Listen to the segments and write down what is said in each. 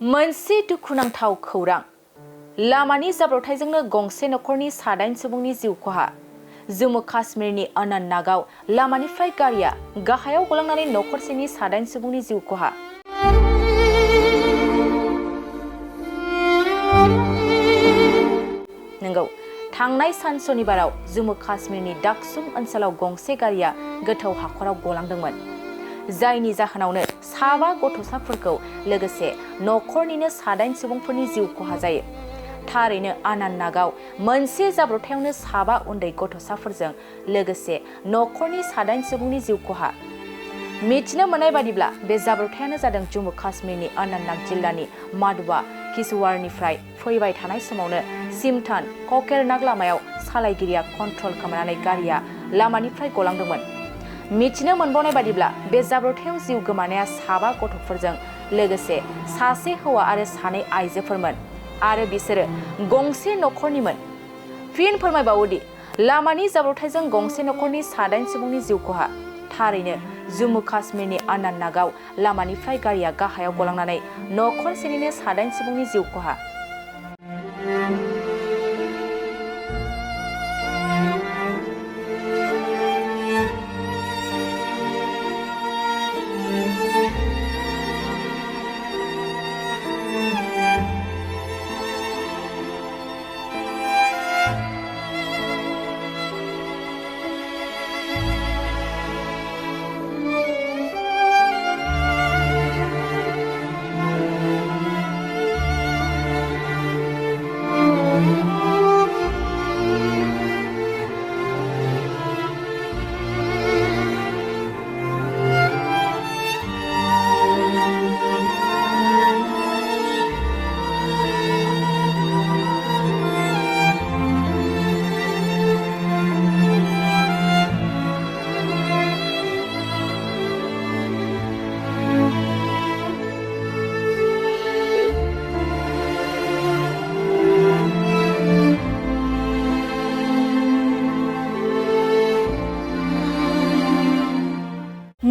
मोनसे दुखुनांथाव खौरां लामानि जाब्रबथायजोंनो गंसे नखरनि 9 सुबुंनि जिउ खहा। जम्मू काश्मीरनि अनन्तनागाव लामानिफ्राय गारिया गाहायाव गलांनानै नखरसेनि 9 सुबुंनि जिउ खहा। नंगौ, थांनाय सान सनिबाराव जम्मू काश्मीरनि डाकसुम ओनसोलाव गंसे गारिया गोथौ हाखराव गलांदोंमोन, जायनि जाहोनावनो 7 गथ'साफोरखौ लोगोसे नखरनिनो 9 सुबुंफोरनि जिउ खहा जायो। थारैनो आनन्तनागाव मोनसे जाब्रबथायावनो 7 उन्दै गथ'साफोरजों लोगोसे नखरनि 9 सुबुंनि जिउ खहा। मिथिनो मोननाय बादिब्ला बे जाब्रबथायानो जादों जम्मू काश्मीरनि अनन्तनाग जिल्लानि माडवा किश्तवाड़निफ्राय फैबाय थानाय समावनो सिमथान ककेरनाग लामायाव सालायगिरिया कन्ट्रल खोमानानै गारिया लामानिफ्राय गलांदोंमोन। मिथिनो मोनबावनाय बादिब्ला बे जाब्रबथायाव जिउ गोमानाया 7 गथ'फोरजों लोगोसे सासे हौवा आरो 2 आइजोफोरमोन आरो बिसोरो गंसे नखरनिमोन। फिन फोरमायबावोदि लामानि जाब्रबथायजों गंसे नखरनि 9 सुबुंनि जिउ खहा। थारैनो जम्मू काश्मीरनि अनन्तनागाव लामानिफ्राय गारिया गाहायाव गलांनानै नखरसेनिनो 9 सुबुंनि जिउ खहा।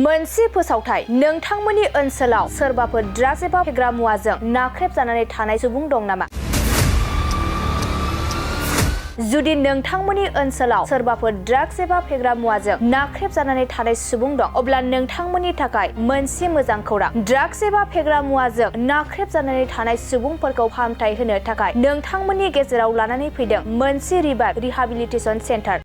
मोनसे फोसावथाय, नोंथांमोननि ओनसोलाव सोरबाफोर ड्राग्स एबा फेग्रा मुवाजों नाख्रेबजानानै थानाय सुबुं दं नामा? जुदि नोंथांमोननि ओनसोलाव सोरबाफोर ड्राग्स एबा फेग्रा मुवाजों नाख्रेबजानानै थानाय सुबुं दं, अब्ला नोंथांमोननि थाखाय मोनसे मोजां खौरां। ड्राग्स एबा फेग्रा मुवाजों नाख्रेबजानानै थानाय सुबुंफोरखौ फाहामथाय होनो थाखाय नोंथांमोननि गेजेराव लानानै फैदों मोनसे रिहेबिलिटेशन सेन्टार।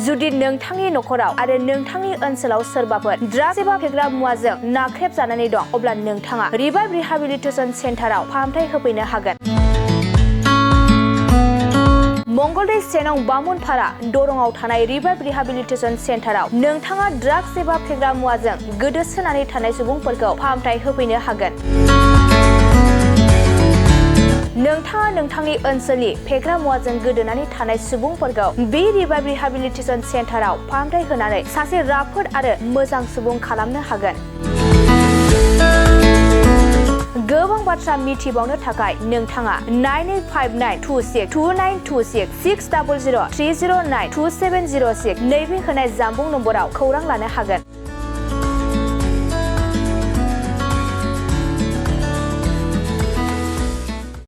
जुदि नोंथांनि नखराव आरो नोंथांनि ओनसोलाव सोरबाफोर ड्राग्स एबा फेग्रा मुवाजों नाख्रेबजानानै दं, अब्ला नोंथाङा रिहेबिलिटेशन सेन्टाराव फाहामथाय होफैनो हागोन। मंगलदै 1 नं बामुनपारा दरंआव थानाय रिहेबिलिटेशन सेन्टाराव नोंथाङा ड्राग्स एबा फेग्रा मुवाजों गोदोसोनानै थानाय सुबुंफोरखौ फाहामथाय होफैनो हागोन। नोंथाङा नोंथांनि ओनसोलनि फेग्रा मुवाजों गोदोनानै थानाय सुबुंफोरखौ बे रिहेबिलिटेशन सेन्टाराव फाहामथाय होनानै सासे राफोद आरो मोजां सुबुं खालामनो हागोन। गोबां बाथ्रा मिथिबावनो थाखाय नोंथाङा 9859262926 60030927006 नैबे होनाय जानबुं नम्बराव खौरां लानो हागोन।